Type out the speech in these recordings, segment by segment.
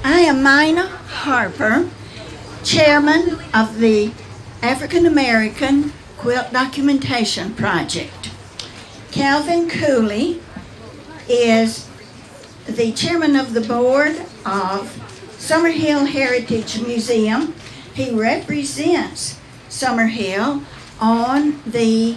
I am Mina Harper, chairman of the African American Quilt Documentation Project. Calvin Cooley is the chairman of the board of Summerhill Heritage Museum. He represents Summerhill on the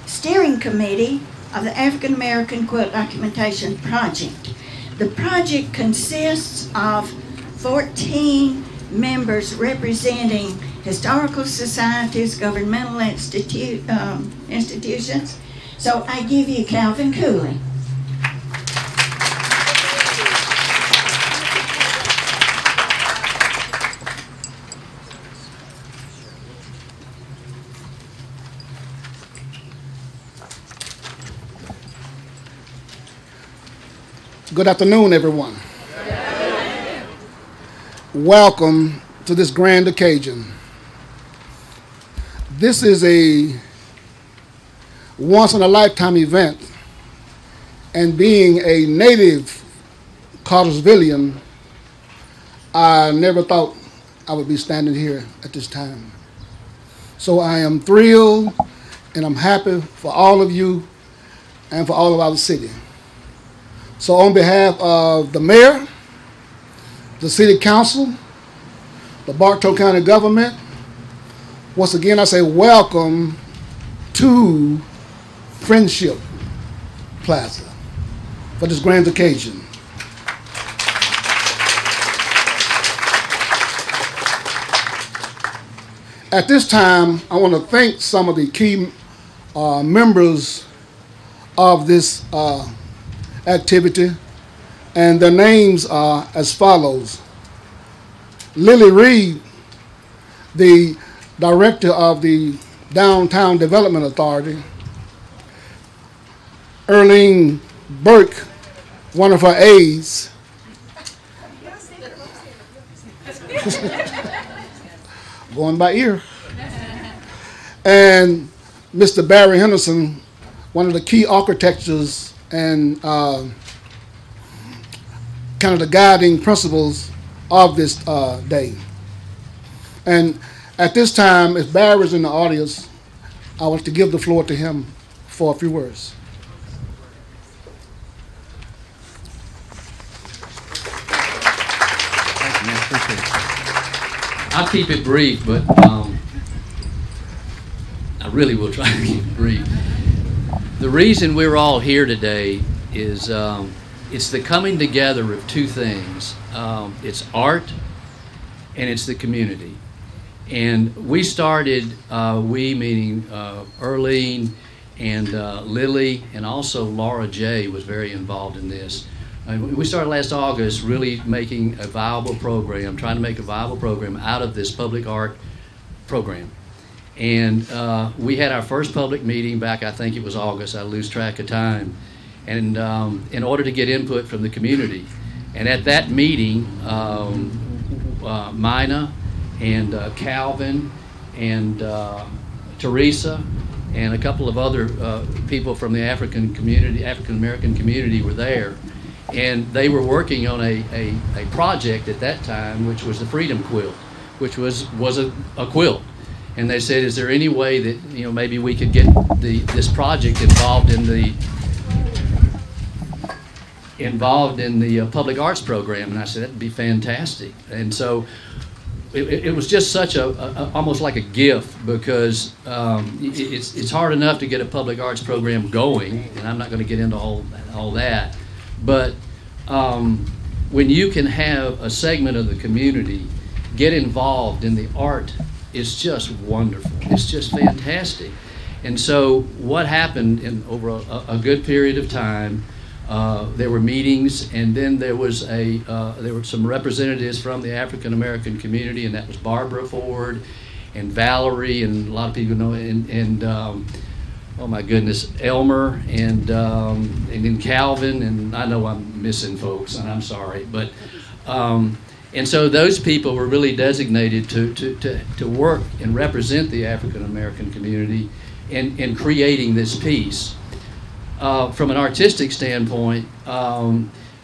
steering committee of the African American Quilt Documentation Project. The project consists of 14 members representing historical societies, governmental institutions. So I give you Calvin Cooley. Good afternoon, everyone. Welcome to this grand occasion. This is a once-in-a-lifetime event, and being a native Cartersvillian, I never thought I would be standing here at this time. So I am thrilled and I'm happy for all of you and for all of our city. So on behalf of the mayor, the city council, the Bartow County government, once again I say welcome to Friendship Plaza for this grand occasion. At this time, I want to thank some of the key members of this activity, and their names are as follows. Lily Reed, the director of the Downtown Development Authority. Erlene Burke, one of her aides. Going by ear. And Mr. Barry Henderson, one of the key architects and kind of the guiding principles of this day. And at this time, if Barry's in the audience, I want to give the floor to him for a few words. Thank you, man. Appreciate it. I'll keep it brief, but I really will try to keep it brief. The reason we're all here today is it's the coming together of two things. It's art and it's the community. And we started, we meaning Erlene and Lily, and also Laura J. was very involved in this. We started last August really making a viable program, trying to make a viable program out of this public art program. And we had our first public meeting back, I think it was August, I lose track of time, and in order to get input from the community. And at that meeting, Mina and Calvin and Teresa and a couple of other people from the African American community were there. And they were working on a project at that time, which was the Freedom Quilt, which was a quilt. And they said, is there any way that, you know, maybe we could get this project involved in the public arts program? And I said, that'd be fantastic. And so it was just such almost like a gift, because it's hard enough to get a public arts program going, and I'm not going to get into all that. But when you can have a segment of the community get involved in the art, it's just wonderful. It's just fantastic. And so what happened in over a good period of time, there were meetings, and then there was there were some representatives from the African American community, and that was Barbara Ford and Valerie, and a lot of people know, and oh my goodness, Elmer, and then Calvin, and I know I'm missing folks, and I'm sorry, but and so those people were really designated to work and represent the African American community in creating this piece. From an artistic standpoint,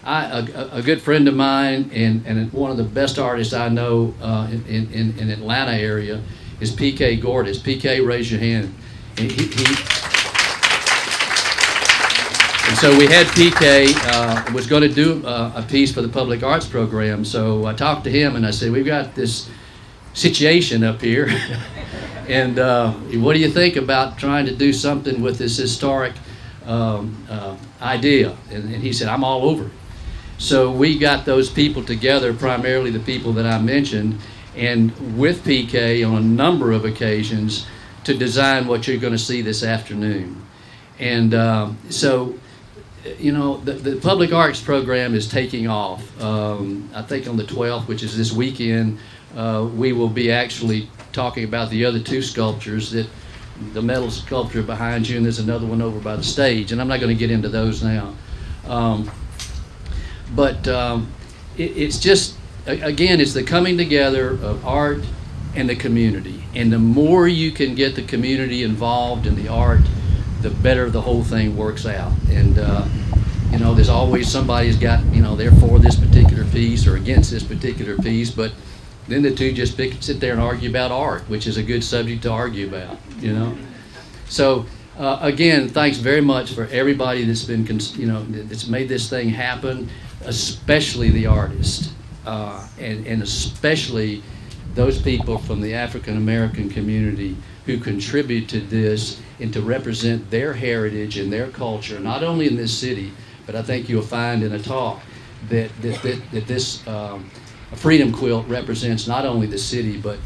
a good friend of mine and one of the best artists I know in Atlanta area is P.K. Gordis. P.K., raise your hand. And so we had P.K. Was going to do a piece for the public arts program. So I talked to him and I said, we've got this situation up here. And what do you think about trying to do something with this historic idea? And he said, I'm all over it. So we got those people together, primarily the people that I mentioned, and with PK on a number of occasions to design what you're going to see this afternoon. And so, you know, the public arts program is taking off. I think on the 12th, which is this weekend, we will be actually talking about the other two sculptures, that the metal sculpture behind you, and there's another one over by the stage, and I'm not going to get into those now. It's just, again, it's the coming together of art and the community. And the more you can get the community involved in the art, the better the whole thing works out. And, you know, there's always somebody's got, you know, they're for this particular piece or against this particular piece, but then the two just sit there and argue about art, which is a good subject to argue about, you know. So, again, thanks very much for everybody that's been, you know, that's made this thing happen, especially the artists, and especially those people from the African American community who contribute to this and to represent their heritage and their culture, not only in this city, but I think you'll find in a talk that this Freedom Quilt represents not only the city, but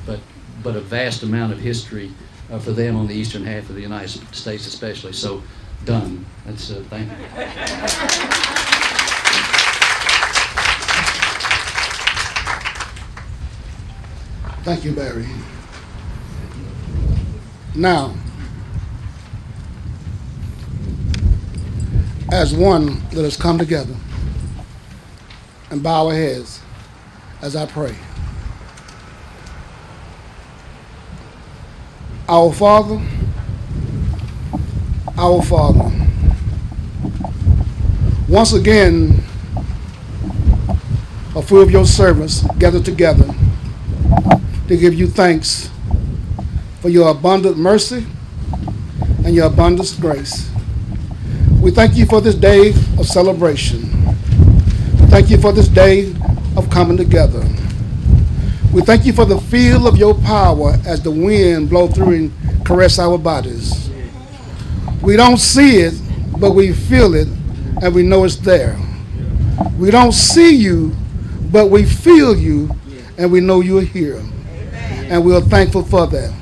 a vast amount of history for them on the eastern half of the United States especially. So, done. That's, thank you. Thank you, Barry. Now, as one, let us come together and bow our heads as I pray. Our Father, once again, a few of your servants gathered together to give you thanks for your abundant mercy and your abundant grace. We thank you for this day of celebration. We thank you for this day of coming together. We thank you for the feel of your power as the wind blows through and caress our bodies. We don't see it, but we feel it, and we know it's there. We don't see you, but we feel you, and we know you're here. And we are thankful for that.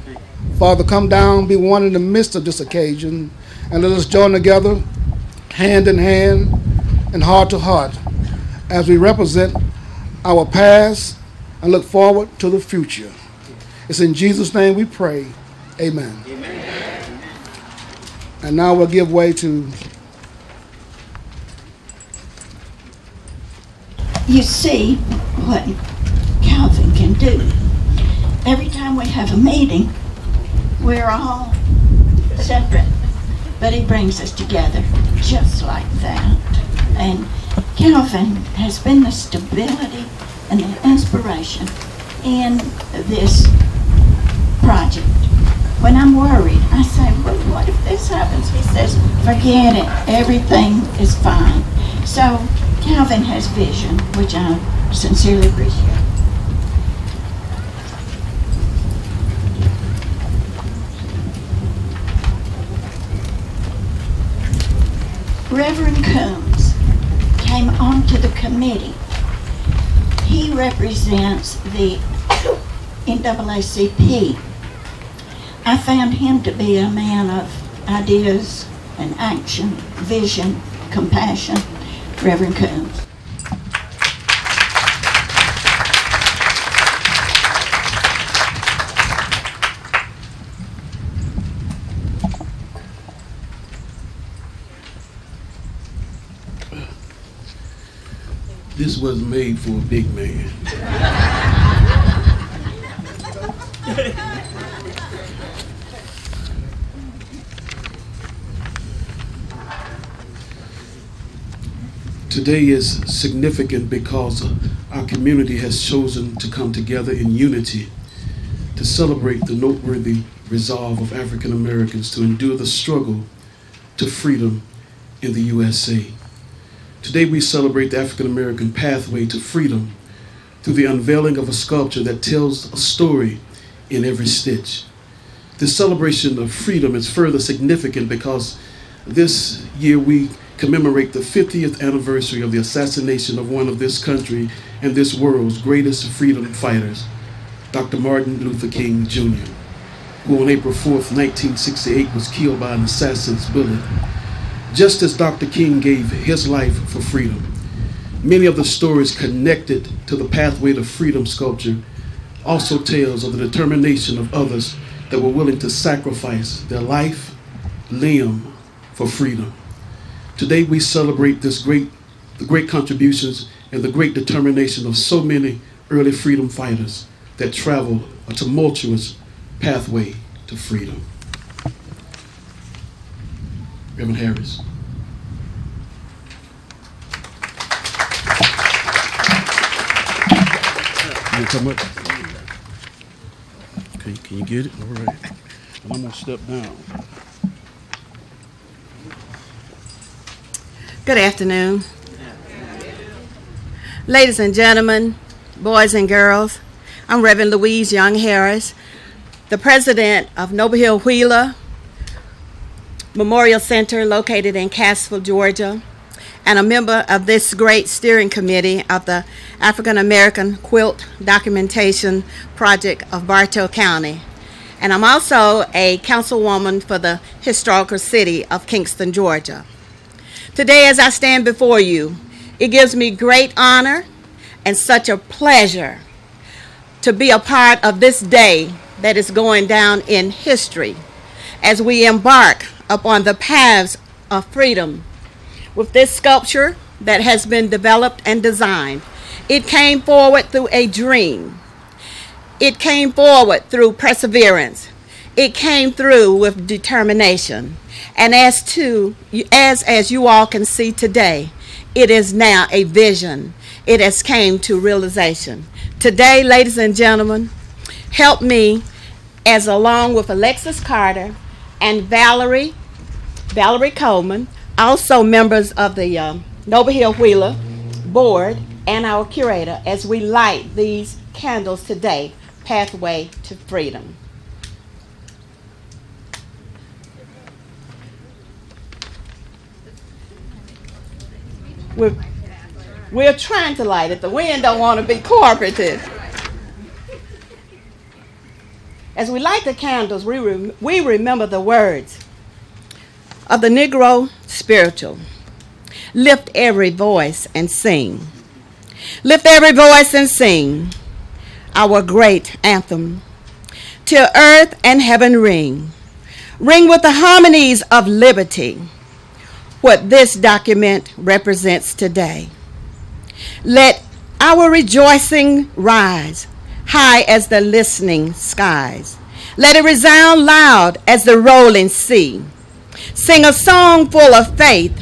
Father, come down, be one in the midst of this occasion, and let us join together, hand in hand and heart to heart, as we represent our past and look forward to the future. It's in Jesus' name we pray. Amen. Amen. And now we'll give way to... You see what Calvin can do. Every time we have a meeting, we're all separate, but he brings us together just like that. And Calvin has been the stability and the inspiration in this project. When I'm worried, I say, well, what if this happens? He says, forget it, everything is fine. So Calvin has vision, which I sincerely appreciate. Reverend Coombs came onto the committee. He represents the NAACP. I found him to be a man of ideas and action, vision, compassion. Reverend Coombs. This was made for a big man. Today is significant because our community has chosen to come together in unity to celebrate the noteworthy resolve of African Americans to endure the struggle to freedom in the USA. Today we celebrate the African American pathway to freedom through the unveiling of a sculpture that tells a story in every stitch. This celebration of freedom is further significant because this year we commemorate the 50th anniversary of the assassination of one of this country and this world's greatest freedom fighters, Dr. Martin Luther King Jr., who on April 4th, 1968 was killed by an assassin's bullet. Just as Dr. King gave his life for freedom, many of the stories connected to the Pathway to Freedom sculpture also tales of the determination of others that were willing to sacrifice their life, limb for freedom. Today we celebrate the great contributions and the great determination of so many early freedom fighters that traveled a tumultuous pathway to freedom. Reverend Harris. You come up? Okay, can you get it? All right. And I'm gonna step down. Good afternoon. Ladies and gentlemen, boys and girls, I'm Reverend Louise Young Harris, the president of Noble Hill Wheeler Memorial Center located in Cassville, Georgia, and a member of this great steering committee of the African American Quilt Documentation Project of Bartow County. And I'm also a councilwoman for the historical city of Kingston, Georgia. Today, as I stand before you, it gives me great honor and such a pleasure to be a part of this day that is going down in history as we embark upon the paths of freedom. With this sculpture that has been developed and designed, it came forward through a dream. It came forward through perseverance. It came through with determination. And as you all can see today, it is now a vision. It has came to realization. Today, ladies and gentlemen, help me, as along with Alexis Carter and Valerie Coleman, also members of the Noble Hill Wheeler board, and our curator, as we light these candles today, Pathway to Freedom. We're trying to light it. The wind don't want to be cooperative. As we light the candles, we remember the words of the Negro spiritual. Lift every voice and sing. Lift every voice and sing our great anthem. Till earth and heaven ring. Ring with the harmonies of liberty. What this document represents today. Let our rejoicing rise high as the listening skies. Let it resound loud as the rolling sea. Sing a song full of faith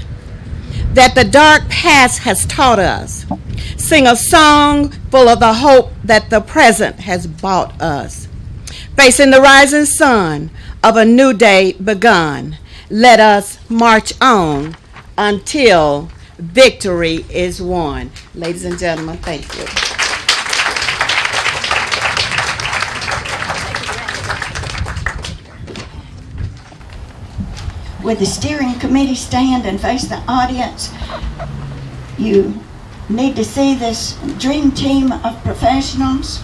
that the dark past has taught us. Sing a song full of the hope that the present has brought us. Facing the rising sun of a new day begun, let us march on until victory is won. Ladies and gentlemen, thank you. Would the steering committee stand and face the audience? You need to see this dream team of professionals.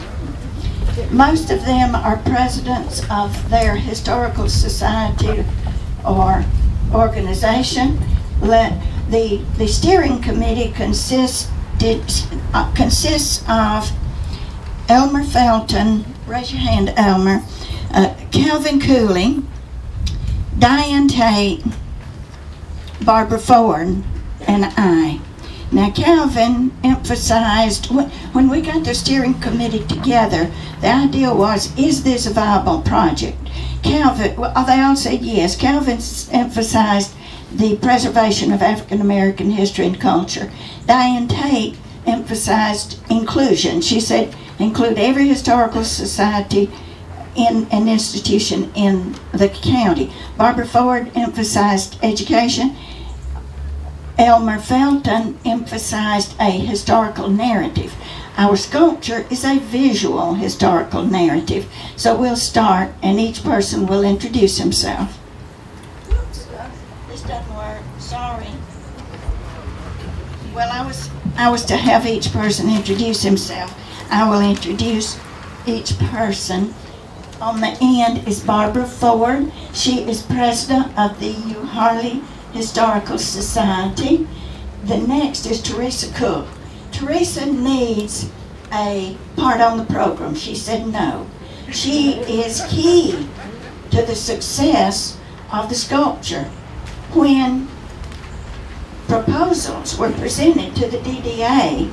Most of them are presidents of their historical society or organization. The steering committee consists of Elmer Felton, raise your hand, Elmer, Calvin Cooley, Diane Tate, Barbara Ford, and I. Now, Calvin emphasized, when we got the steering committee together, the idea was, is this a viable project? Calvin, well, they all said yes. Calvin emphasized the preservation of African American history and culture. Diane Tate emphasized inclusion. She said, include every historical society in an institution in the county. Barbara Ford emphasized education. Elmer Felton emphasized a historical narrative. Our sculpture is a visual historical narrative. So we'll start, and each person will introduce himself. Oops, this doesn't work. Sorry. Well, I was to have each person introduce himself. I will introduce each person. On the end is Barbara Ford. She is president of the U. Harley Historical Society. The next is Teresa Cook. Teresa needs a part on the program. She said no. She is key to the success of the sculpture. When proposals were presented to the DDA,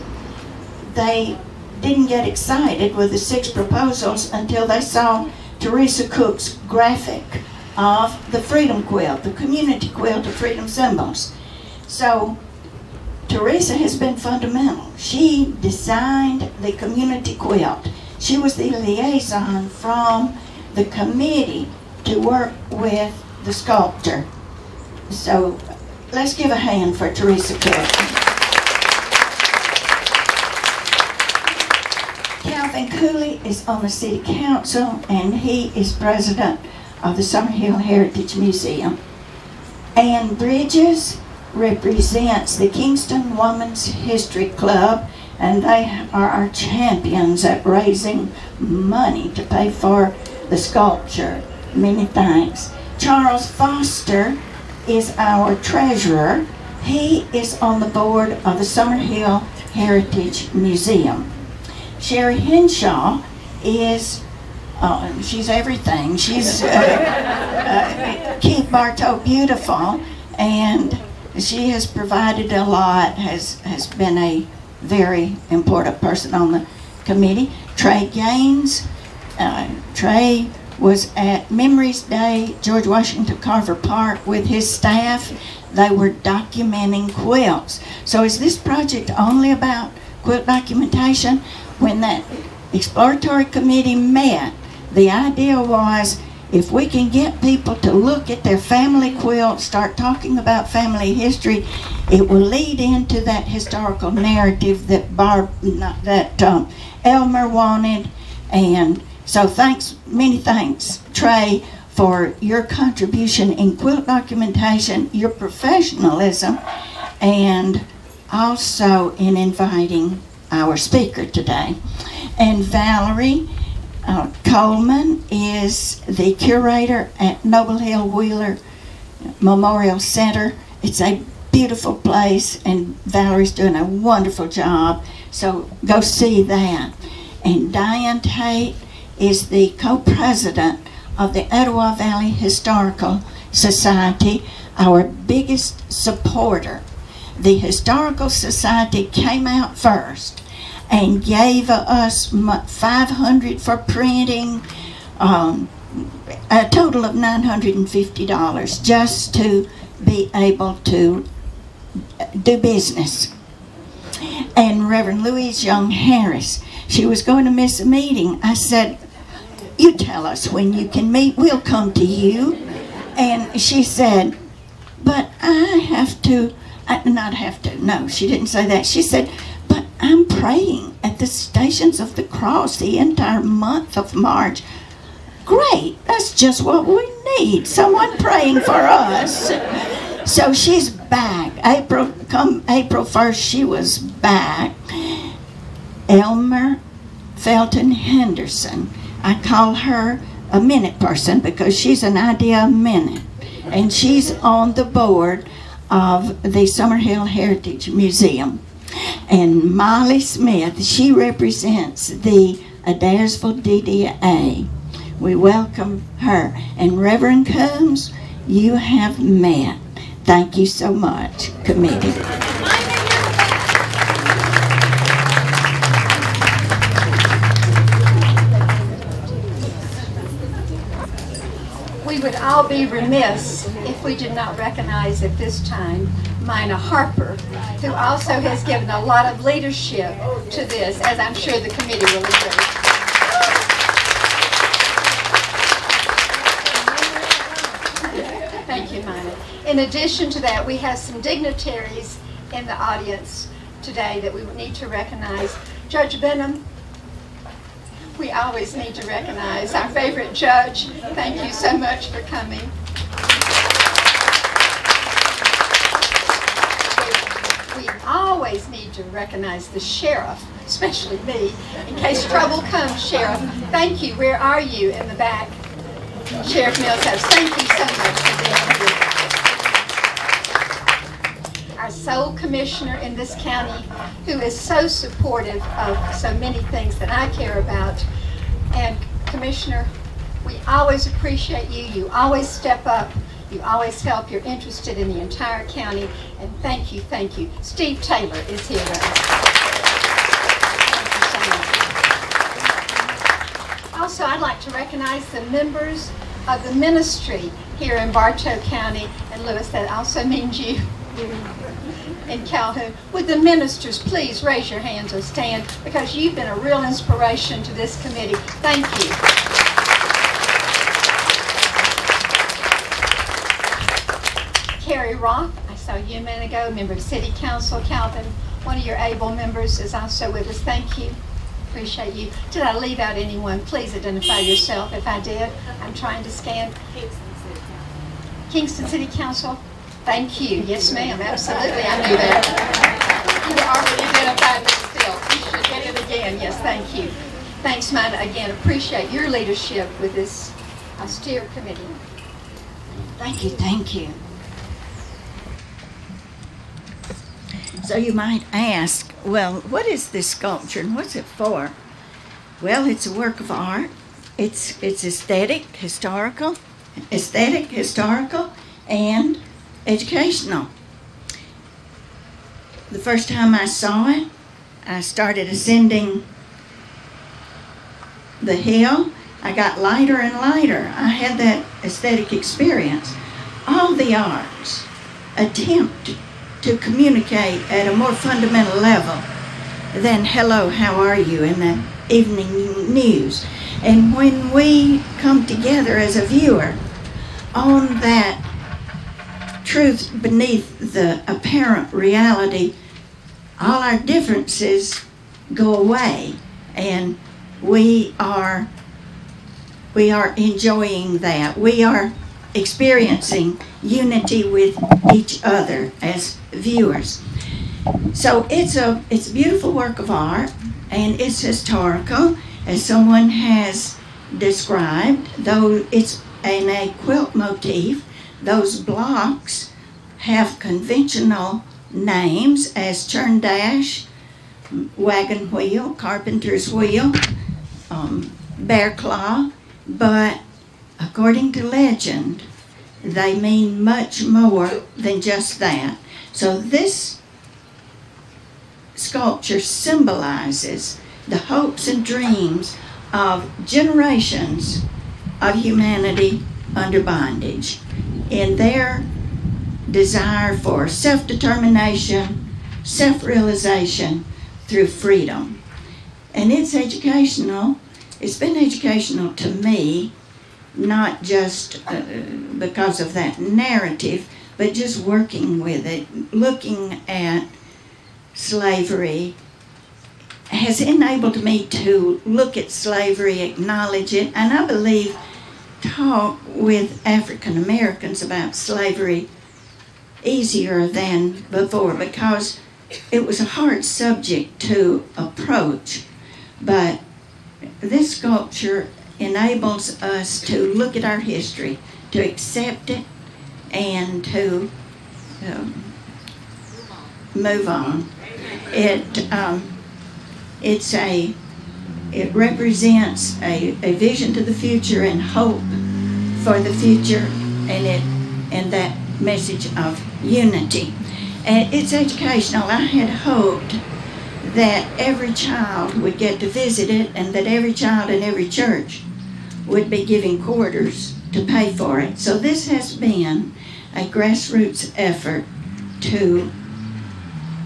they didn't get excited with the 6 proposals until they saw Teresa Cook's graphic of the Freedom Quilt, the community quilt of freedom symbols. So Teresa has been fundamental. She designed the community quilt. She was the liaison from the committee to work with the sculptor. So let's give a hand for Teresa Cook. Calvin Cooley is on the City Council, and he is president of the Summerhill Heritage Museum. Ann Bridges represents the Kingston Women's History Club, and they are our champions at raising money to pay for the sculpture. Many thanks. Charles Foster is our treasurer. He is on the board of the Summerhill Heritage Museum. Sherry Henshaw is, she's everything. She's Keith Bartow Beautiful, and she has provided a lot, has been a very important person on the committee. Trey Gaines, Trey was at Memories Day, George Washington Carver Park with his staff. They were documenting quilts. So is this project only about quilt documentation? When that exploratory committee met, the idea was if we can get people to look at their family quilts, start talking about family history, it will lead into that historical narrative that Elmer wanted. And so thanks, many thanks, Trey, for your contribution in quilt documentation, your professionalism, and also in inviting our speaker today. And Valerie Coleman is the curator at Noble Hill Wheeler Memorial Center. It's a beautiful place, and Valerie's doing a wonderful job, so go see that. And Diane Tate is the co-president of the Etowah Valley Historical Society, our biggest supporter. The Historical Society came out first and gave us $500 for printing, a total of $950 just to be able to do business. And Reverend Louise Young Harris, she was going to miss a meeting. I said, you tell us when you can meet, we'll come to you. And she said, but I have to, not have to, no, she didn't say that. She said, but I'm praying at the Stations of the Cross the entire month of March. Great, that's just what we need, someone praying for us. So she's back. Come April 1st, she was back. Elmer Felton Henderson. I call her a minute person because she's an idea a minute. And she's on the board of the Summerhill Heritage Museum. And Molly Smith, she represents the Adairsville DDA. We welcome her. And Reverend Combs, you have met. Thank you so much, committee. We would all be remiss if we did not recognize at this time Mina Harper, who also has given a lot of leadership to this, as I'm sure the committee will agree. Thank you, Mina. In addition to that, we have some dignitaries in the audience today that we need to recognize. Judge Benham, we always need to recognize our favorite judge. Thank you so much for coming. We always need to recognize the sheriff, especially me, in case trouble comes, Sheriff. Thank you. Where are you? In the back. Sheriff Millsap, thank you so much for being here. Our sole commissioner in this county, who is so supportive of so many things that I care about. And Commissioner, we always appreciate you. You always step up. You always help. You're interested in the entire county. And thank you, thank you. Steve Taylor is here with us. Thank you so much. Also, I'd like to recognize the members of the ministry here in Bartow County and Lewis. That also means you. In Calhoun. Would the ministers please raise your hands or stand, because you've been a real inspiration to this committee. Thank you. Carrie Roth, I saw you a minute ago, member of City Council. Calvin, one of your able members, is also with us. Thank you. Appreciate you. Did I leave out anyone? Please identify yourself. If I did, I'm trying to scan. Kingston City Council. Thank you. Yes, ma'am. Absolutely. I knew that. You were already identified, but still. You should get it again. Yes, thank you. Thanks, Mina. Again, appreciate your leadership with this austere committee. Thank you, thank you. So you might ask, well, what is this sculpture and what's it for? Well, it's a work of art. It's aesthetic, historical, and educational. The first time I saw it, I started ascending the hill. I got lighter and lighter. I had that aesthetic experience. All the arts attempt to communicate at a more fundamental level than hello, how are you, in the evening news. And when we come together as a viewer on that truth beneath the apparent reality, all our differences go away, and we are enjoying that. We are experiencing unity with each other as viewers. So it's a beautiful work of art, and it's historical, as someone has described, though it's in a quilt motif. Those blocks have conventional names as churn dash, wagon wheel, carpenter's wheel, bear claw, but according to legend, they mean much more than just that. So this sculpture symbolizes the hopes and dreams of generations of humanity under bondage in their desire for self-determination, self-realization through freedom. And it's educational. It's been educational to me, not just because of that narrative, but just working with it, looking at slavery has enabled me to look at slavery, acknowledge it, and I believe talk with African Americans about slavery easier than before, because it was a hard subject to approach. But this sculpture enables us to look at our history, to accept it, and to move on. It represents a vision to the future and hope for the future, and that message of unity. And it's educational. I had hoped that every child would get to visit it, and that every child in every church would be giving quarters to pay for it. So this has been a grassroots effort to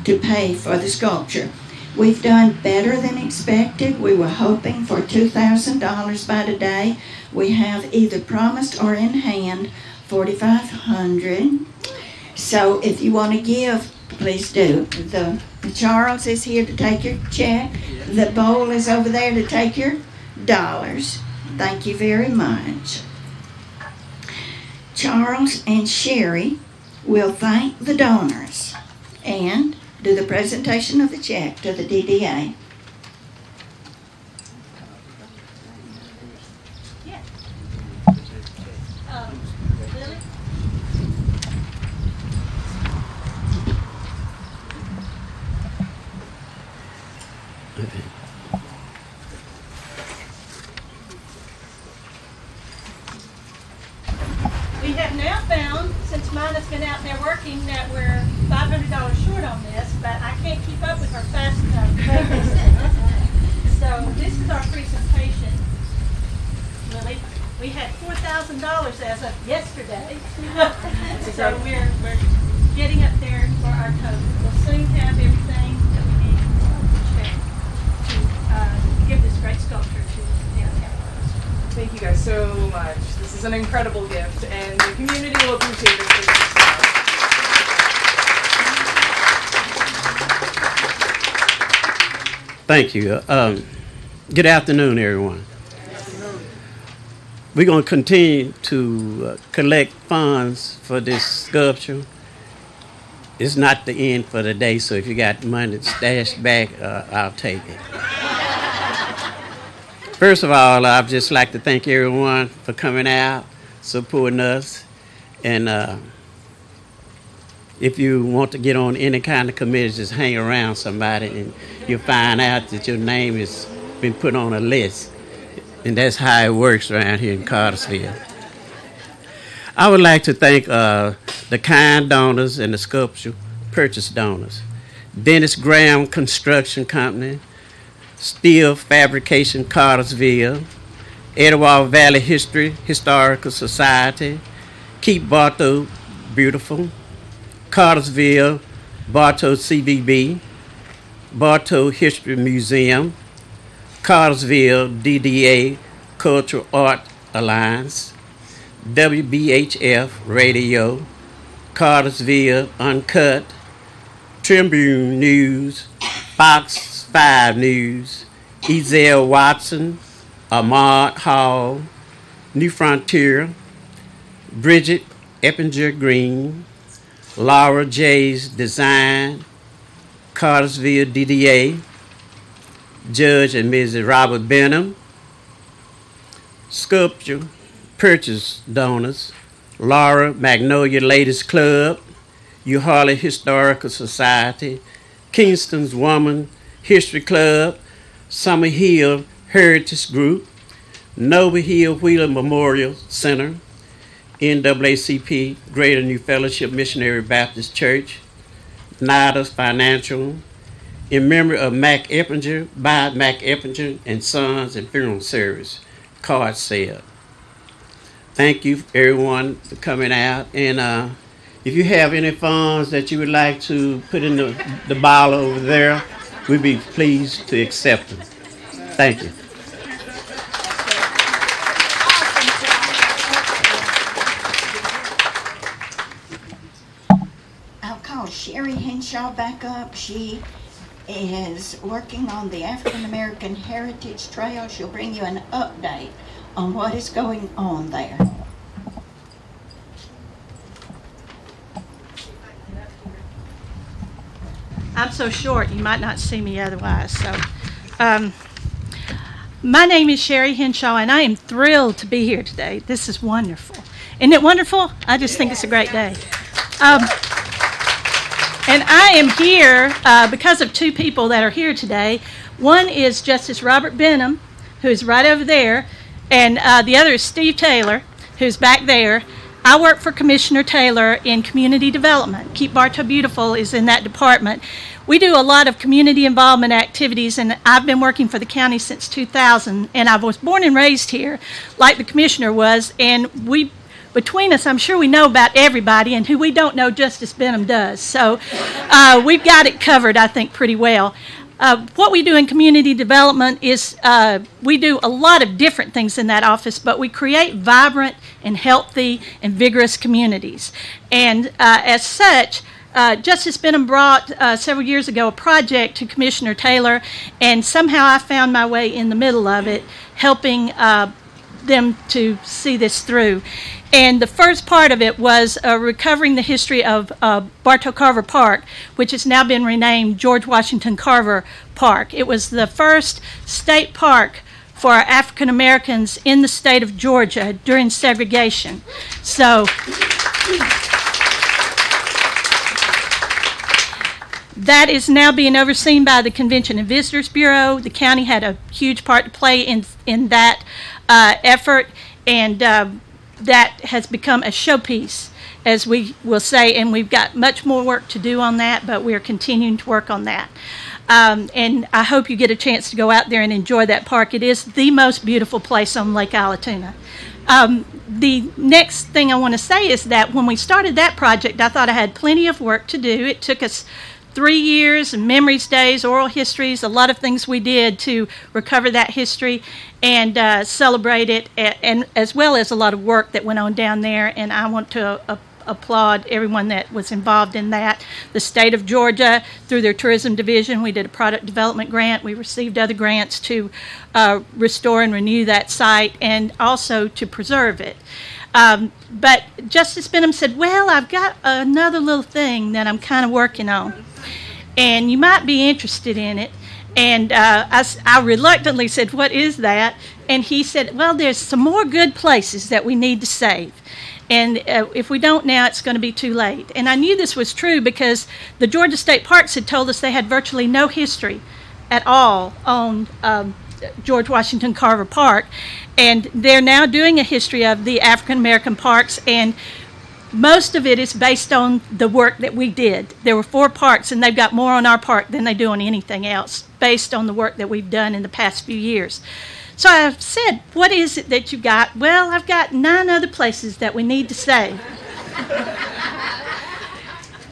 pay for the sculpture. We've done better than expected. We were hoping for $2,000 by today. We have either promised or in hand $4,500. So if you want to give, please do. The Charles is here to take your check. The bowl is over there to take your dollars. Thank you very much. Charles and Sherry will thank the donors and do the presentation of the check to the DDA. We have now found, since mine has been out there working, that we're $500 short on this, but I can't keep up with her fast enough. So this is our presentation, Lily. We had $4,000 as of yesterday. So we're getting up there for our total. We'll soon have everything that we need to give this great sculpture to downtown. Thank you guys so much. This is an incredible gift, and the community will appreciate it. Thank you. Good afternoon, everyone. We're going to continue to collect funds for this sculpture. It's not the end for the day, so if you got money stashed back, I'll take it. First of all, I'd just like to thank everyone for coming out, supporting us. And if you want to get on any kind of committee, just hang around somebody and you'll find out that your name has been put on a list. And that's how it works around here in Cartersville. I would like to thank the kind donors and the sculpture purchase donors. Dennis Graham Construction Company, Steel Fabrication Cartersville, Etowah Valley Historical Society, Keep Bartow Beautiful, Cartersville, Bartow CBB, Bartow History Museum, Cartersville DDA Cultural Art Alliance, WBHF Radio, Cartersville Uncut, Tribune News, Fox 5 News, Ezell Watson, Ahmad Hall, New Frontier, Bridget Eppinger Green, Laura J's Design, Cartersville DDA, Judge and Mrs. Robert Benham, Sculpture Purchase Donors, Laura Magnolia Ladies Club, Uharley Historical Society, Kingston's Woman History Club, Summer Hill Heritage Group, Noble Hill Wheeler Memorial Center, NAACP Greater New Fellowship Missionary Baptist Church, Nada's Financial, in memory of Mac Eppinger, by Mac Eppinger and Sons and Funeral Service, card sale. Thank you everyone for coming out, and if you have any funds that you would like to put in the bottle over there, we'd be pleased to accept them. Thank you. I'll call Sherry Henshaw back up. She is working on the African American Heritage Trail. She'll bring you an update on what is going on there. I'm so short, you might not see me otherwise. So, my name is Sherry Henshaw, and I am thrilled to be here today. This is wonderful. Isn't it wonderful? I just think it's a great day. And I am here because of two people that are here today. One is Justice Robert Benham, who is right over there, and the other is Steve Taylor, who's back there. I work for Commissioner Taylor in community development. Keep Bartow Beautiful is in that department. We do a lot of community involvement activities, and I've been working for the county since 2000, and I was born and raised here, like the commissioner was, and between us, I'm sure we know about everybody, and who we don't know, Justice Benham does. So we've got it covered, I think, pretty well. What we do in community development is we do a lot of different things in that office, but we create vibrant and healthy and vigorous communities. And as such, Justice Benham brought several years ago a project to Commissioner Taylor, and somehow I found my way in the middle of it, helping them to see this through. And the first part of it was recovering the history of Bartow Carver Park, which has now been renamed George Washington Carver Park. It was the first state park for African Americans in the state of Georgia during segregation. So that is now being overseen by the Convention and Visitors Bureau. The county had a huge part to play in that effort, and that has become a showpiece, as we will say, and we've got much more work to do on that, but we're continuing to work on that. And I hope you get a chance to go out there and enjoy that park. It is the most beautiful place on Lake Allatoona. The next thing I want to say is that when we started that project, I thought I had plenty of work to do. It took us 3 years, memories days, oral histories, a lot of things we did to recover that history and celebrate it, and as well as a lot of work that went on down there. And I want to applaud everyone that was involved in that. The state of Georgia, through their tourism division, we did a product development grant. We received other grants to restore and renew that site and also to preserve it. But Justice Benham said, well, I've got another little thing that I'm kind of working on, and you might be interested in it. And I reluctantly said, what is that? And he said, well, there's some more good places that we need to save. And if we don't now, it's going to be too late. And I knew this was true because the Georgia State Parks had told us they had virtually no history at all on George Washington Carver Park. And they're now doing a history of the African American parks, and most of it is based on the work that we did. There were 4 parks, and they've got more on our park than they do on anything else, based on the work that we've done in the past few years. So I said, what is it that you got? Well, I've got 9 other places that we need to save.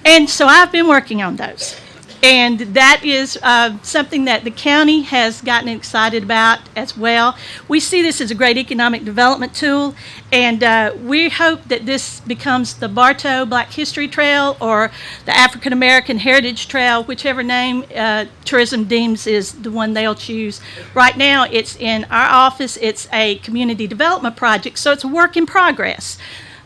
And so I've been working on those. And that is something that the county has gotten excited about as well. We see this as a great economic development tool, and we hope that this becomes the Bartow Black History Trail or the African American Heritage Trail, whichever name tourism deems is the one they'll choose. Right now, it's in our office. It's a community development project, so it's a work in progress.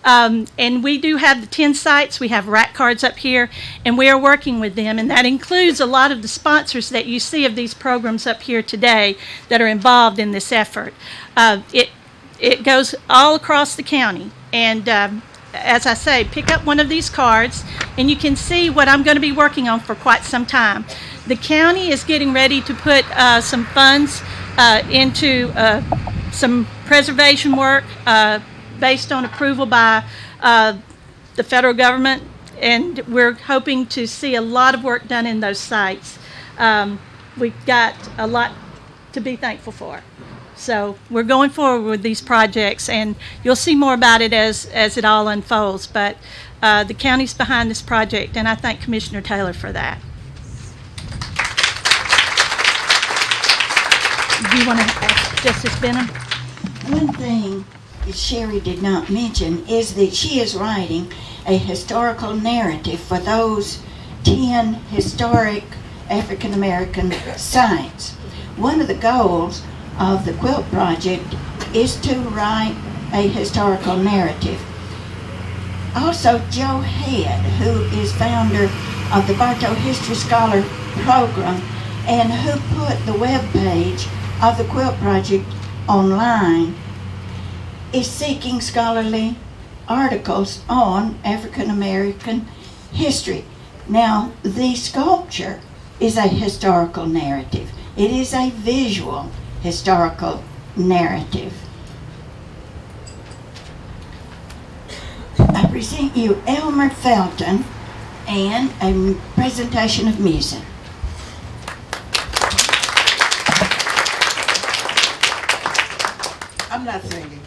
And we do have the 10 sites. We have rack cards up here, and we are working with them, and that includes a lot of the sponsors that you see of these programs up here today that are involved in this effort. It goes all across the county, and as I say, pick up one of these cards, and you can see what I'm going to be working on for quite some time. The county is getting ready to put some funds into some preservation work based on approval by the federal government, and we're hoping to see a lot of work done in those sites. We've got a lot to be thankful for. So we're going forward with these projects, and you'll see more about it as it all unfolds. But the county's behind this project, and I thank Commissioner Taylor for that. Do you want to ask Justice Benham? One thing Sherry did not mention is that she is writing a historical narrative for those 10 historic African American sites. One of the goals of the Quilt Project is to write a historical narrative. Also, Joe Head, who is founder of the Bartow History Scholar Program and who put the web page of the Quilt Project online, is seeking scholarly articles on African American history. Now, the sculpture is a historical narrative. It is a visual historical narrative. present you Elmer Felton and a presentation of music. I'm not singing.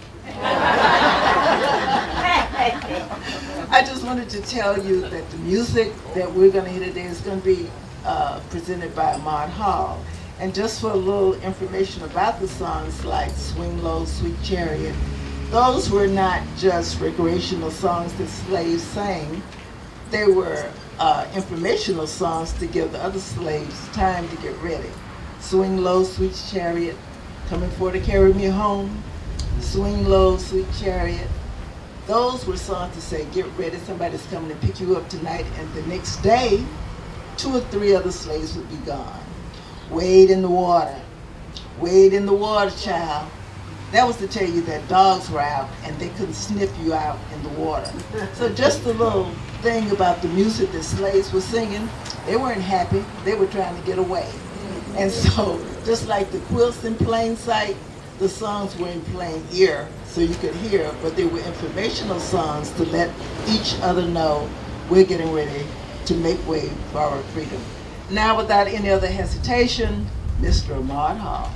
I just wanted to tell you that the music that we're going to hear today is going to be presented by Ahmad Hall. And just for a little information about the songs like Swing Low, Sweet Chariot, those were not just recreational songs that slaves sang. They were informational songs to give the other slaves time to get ready. Swing Low, Sweet Chariot, coming for to carry me home. Swing Low, Sweet Chariot. Those were songs to say, get ready, somebody's coming to pick you up tonight, and the next day, 2 or 3 other slaves would be gone. Wade in the water. Wade in the water, child. That was to tell you that dogs were out and they couldn't sniff you out in the water. So just a little thing about the music that slaves were singing, they weren't happy, they were trying to get away. And so, just like the quilts in plain sight, the songs were in plain ear, so you could hear, but they were informational songs to let each other know we're getting ready to make way for our freedom. Now, without any other hesitation, Mr. Ahmad Hall.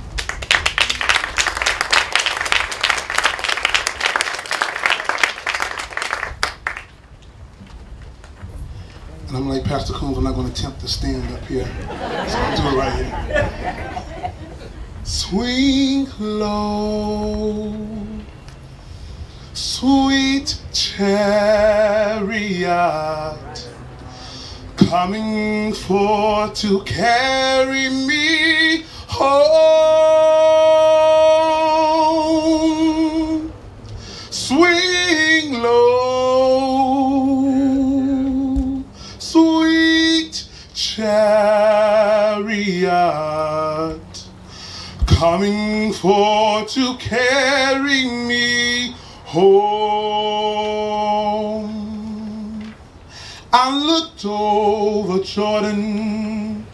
And I'm like Pastor Combs, I'm not going to attempt to stand up here. So I'll do it right here. Swing low, sweet chariot, coming for to carry me home. Swing low, sweet chariot, coming for to carry me home. I looked over Jordan,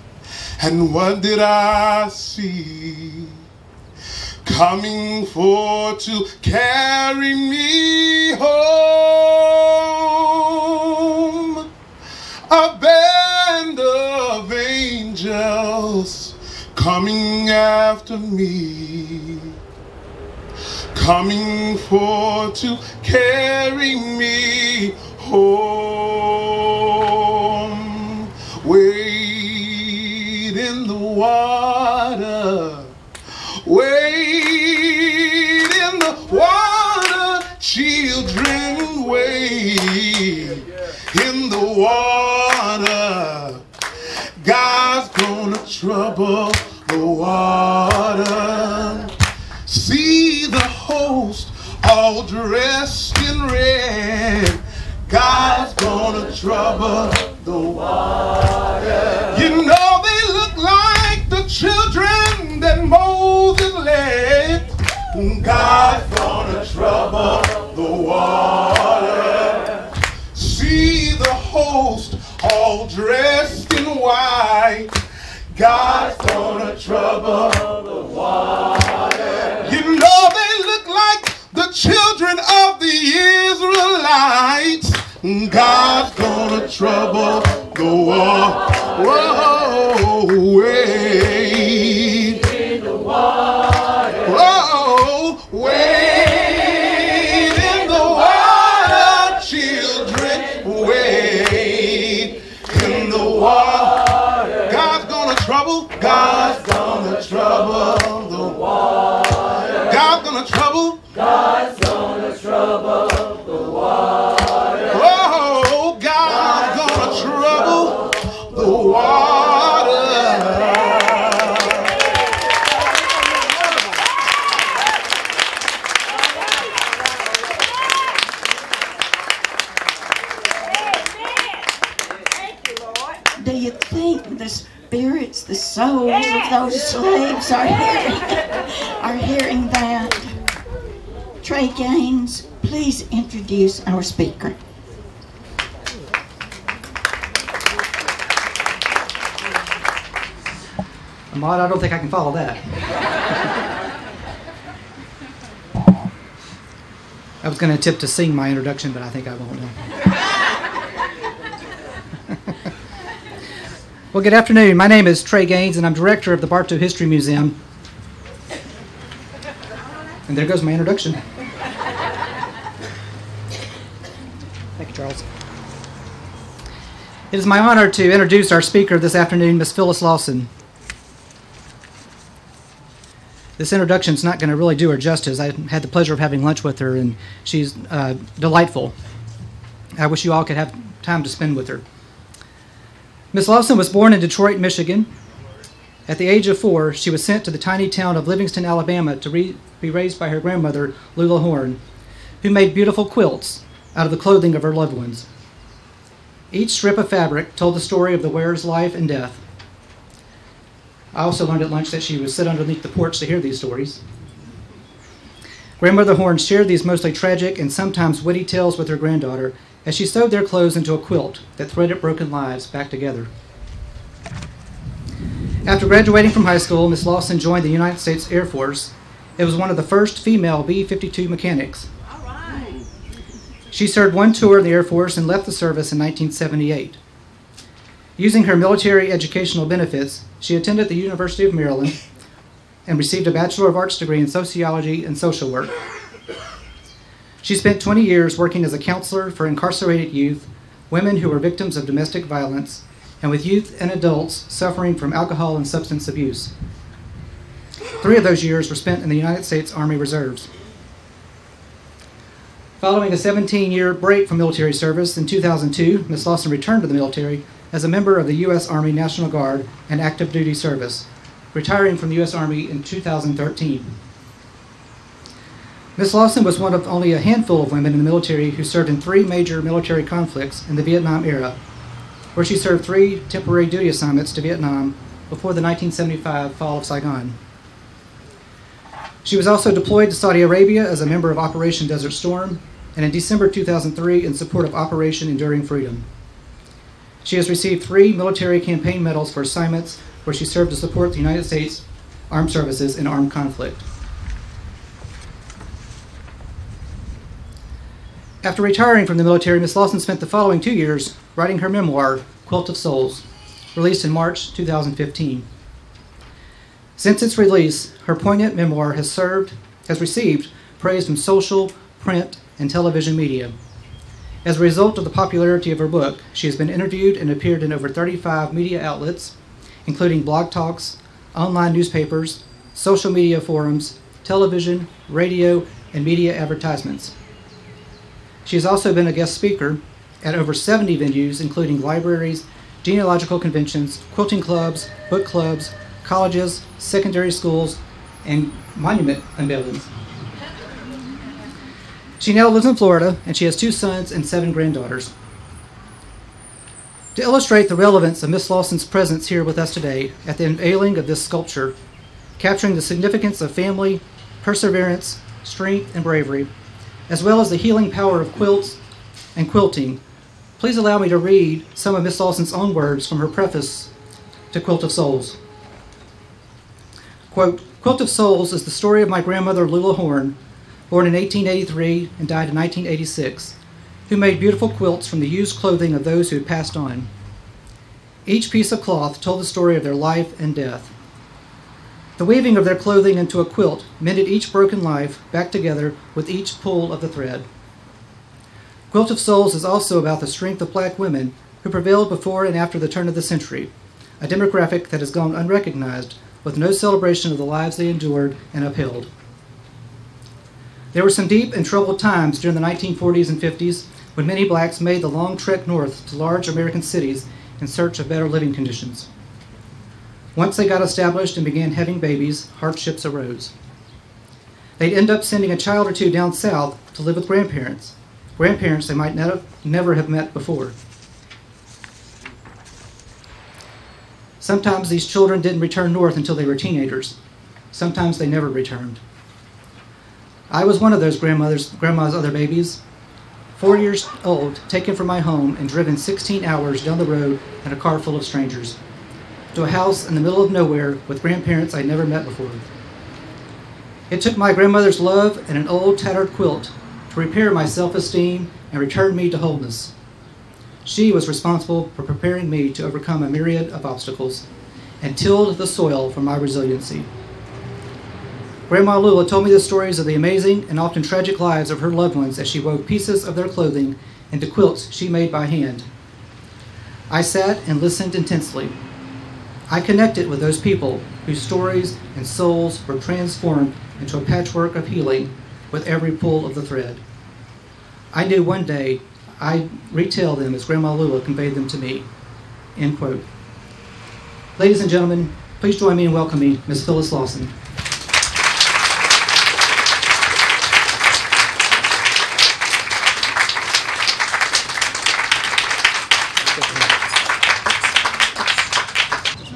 and what did I see? Coming for to carry me home. A band of angels coming after me, coming for to carry me home. Wade in the water, wade in the water, children, wade in the water. God's gonna trouble the water. See the host all dressed in red. God's gonna trouble the water. You know they look like the children that Moses led. God's gonna trouble the water. See the host all dressed in white. God's gonna trouble the water. You know they look like the children of the Israelites. God's gonna trouble the water. Whoa, wade in the water. Whoa, wade in the water, children, wade in the water. God's gonna trouble. God's gonna trouble the water. God's gonna trouble. God's gonna trouble the water. Oh, God's gonna trouble the water. Do you think the spirits, the souls of those slaves are hearing that? Trey Gaines, please introduce our speaker. Ahmad, I don't think I can follow that. I was going to attempt to sing my introduction, but I think I won't now. Well, good afternoon. My name is Trey Gaines, and I'm director of the Bartow History Museum. And there goes my introduction. Thank you, Charles. It is my honor to introduce our speaker this afternoon, Ms. Phyllis Lawson. This introduction is not going to really do her justice. I had the pleasure of having lunch with her, and she's delightful. I wish you all could have time to spend with her. Ms. Lawson was born in Detroit, Michigan. At the age of 4, she was sent to the tiny town of Livingston, Alabama to be raised by her grandmother, Lula Horn, who made beautiful quilts out of the clothing of her loved ones. Each strip of fabric told the story of the wearer's life and death. I also learned at lunch that she would sit underneath the porch to hear these stories. Grandmother Horn shared these mostly tragic and sometimes witty tales with her granddaughter as she sewed their clothes into a quilt that threaded broken lives back together. After graduating from high school, Ms. Lawson joined the United States Air Force. It was one of the first female B-52 mechanics. She served one tour in the Air Force and left the service in 1978. Using her military educational benefits, she attended the University of Maryland and received a Bachelor of Arts degree in Sociology and Social Work. She spent 20 years working as a counselor for incarcerated youth, women who were victims of domestic violence, and with youth and adults suffering from alcohol and substance abuse. 3 of those years were spent in the United States Army Reserves. Following a 17-year break from military service, in 2002, Ms. Lawson returned to the military as a member of the U.S. Army National Guard and active duty service, retiring from the U.S. Army in 2013. Ms. Lawson was one of only a handful of women in the military who served in 3 major military conflicts in the Vietnam era, where she served 3 temporary duty assignments to Vietnam before the 1975 fall of Saigon. She was also deployed to Saudi Arabia as a member of Operation Desert Storm, and in December 2003 in support of Operation Enduring Freedom. She has received 3 military campaign medals for assignments where she served to support the United States Armed Services in armed conflict. After retiring from the military, Ms. Lawson spent the following 2 years writing her memoir, Quilt of Souls, released in March 2015. Since its release, her poignant memoir has received praise from social, print, and television media. As a result of the popularity of her book, she has been interviewed and appeared in over 35 media outlets, including blog talks, online newspapers, social media forums, television, radio, and media advertisements. She has also been a guest speaker at over 70 venues, including libraries, genealogical conventions, quilting clubs, book clubs, colleges, secondary schools, and monument unveilings. She now lives in Florida, and she has 2 sons and 7 granddaughters. To illustrate the relevance of Miss Lawson's presence here with us today at the unveiling of this sculpture, capturing the significance of family, perseverance, strength, and bravery, as well as the healing power of quilts and quilting, please allow me to read some of Miss Lawson's own words from her preface to Quilt of Souls. Quote, "Quilt of Souls is the story of my grandmother Lula Horn, born in 1883 and died in 1986, who made beautiful quilts from the used clothing of those who had passed on. Each piece of cloth told the story of their life and death. The weaving of their clothing into a quilt mended each broken life back together with each pull of the thread. Quilt of Souls is also about the strength of black women who prevailed before and after the turn of the century, a demographic that has gone unrecognized with no celebration of the lives they endured and upheld. There were some deep and troubled times during the 1940s and 50s when many blacks made the long trek north to large American cities in search of better living conditions. Once they got established and began having babies, hardships arose. They'd end up sending a child or 2 down south to live with grandparents they might never have met before. Sometimes these children didn't return north until they were teenagers. Sometimes they never returned. I was one of those grandma's other babies, 4 years old, taken from my home and driven 16 hours down the road in a car full of strangers, to a house in the middle of nowhere with grandparents I'd never met before. It took my grandmother's love and an old tattered quilt to repair my self-esteem and return me to wholeness. She was responsible for preparing me to overcome a myriad of obstacles and tilled the soil for my resiliency. Grandma Lula told me the stories of the amazing and often tragic lives of her loved ones as she wove pieces of their clothing into quilts she made by hand. I sat and listened intensely. I connected with those people whose stories and souls were transformed into a patchwork of healing with every pull of the thread. I knew one day I'd retell them as Grandma Lula conveyed them to me." End quote. Ladies and gentlemen, please join me in welcoming Ms. Phyllis Lawson.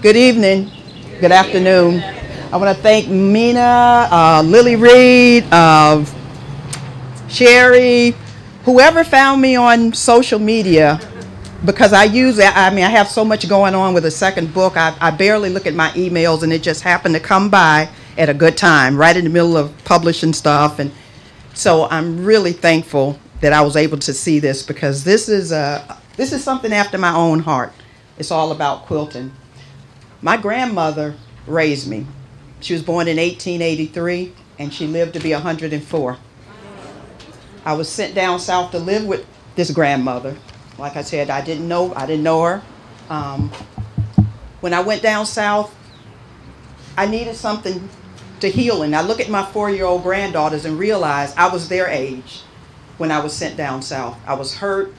Good evening, good afternoon. I want to thank Mina, Lily Reed, Sherry, whoever found me on social media, because I have so much going on with the second book. I barely look at my emails, and it just happened to come by at a good time, right in the middle of publishing stuff. And so I'm really thankful that I was able to see this, because this is something after my own heart. It's all about quilting. My grandmother raised me. She was born in 1883, and she lived to be 104. I was sent down south to live with this grandmother. Like I said, I didn't know her. When I went down south, I needed something to heal, and I look at my 4-year-old granddaughters and realize I was their age when I was sent down south. I was hurt.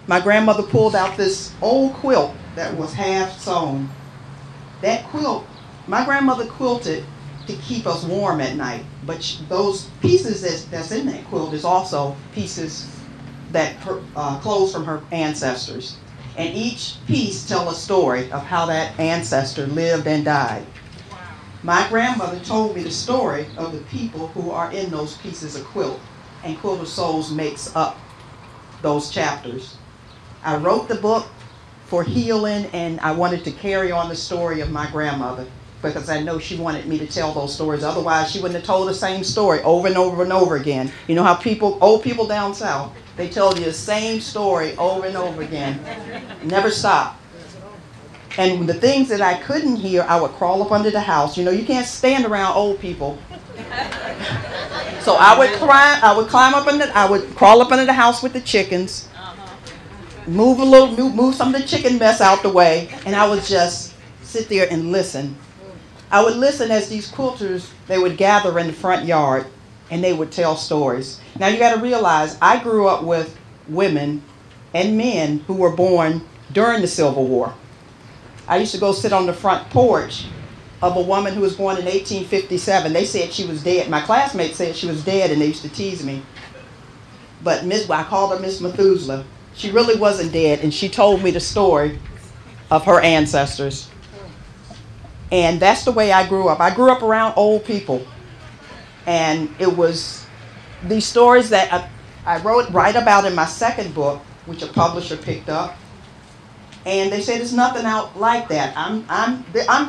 My grandmother pulled out this old quilt that was half sewn. That quilt, my grandmother quilted to keep us warm at night, but those pieces that's in that quilt is also pieces that clothes from her ancestors. And each piece tells a story of how that ancestor lived and died. My grandmother told me the story of the people who are in those pieces of quilt, and Quilt of Souls makes up those chapters. I wrote the book for healing, and I wanted to carry on the story of my grandmother, because I know she wanted me to tell those stories. Otherwise, she wouldn't have told the same story over and over and over again. You know how old people down south, they tell you the same story over and over again. Never stop. And the things that I couldn't hear, I would crawl up under the house. You know, you can't stand around old people. So I would crawl up under the house with the chickens, move some of the chicken mess out the way, and I would just sit there and listen. I would listen as these quilters, they would gather in the front yard, and they would tell stories. Now you got to realize, I grew up with women and men who were born during the Civil War. I used to go sit on the front porch of a woman who was born in 1857. They said she was dead. My classmates said she was dead, and they used to tease me. But I called her Miss Methuselah. She really wasn't dead, and she told me the story of her ancestors. And that's the way I grew up. I grew up around old people. And it was these stories that I write about in my second book, which a publisher picked up. And they said there's nothing out like that. I'm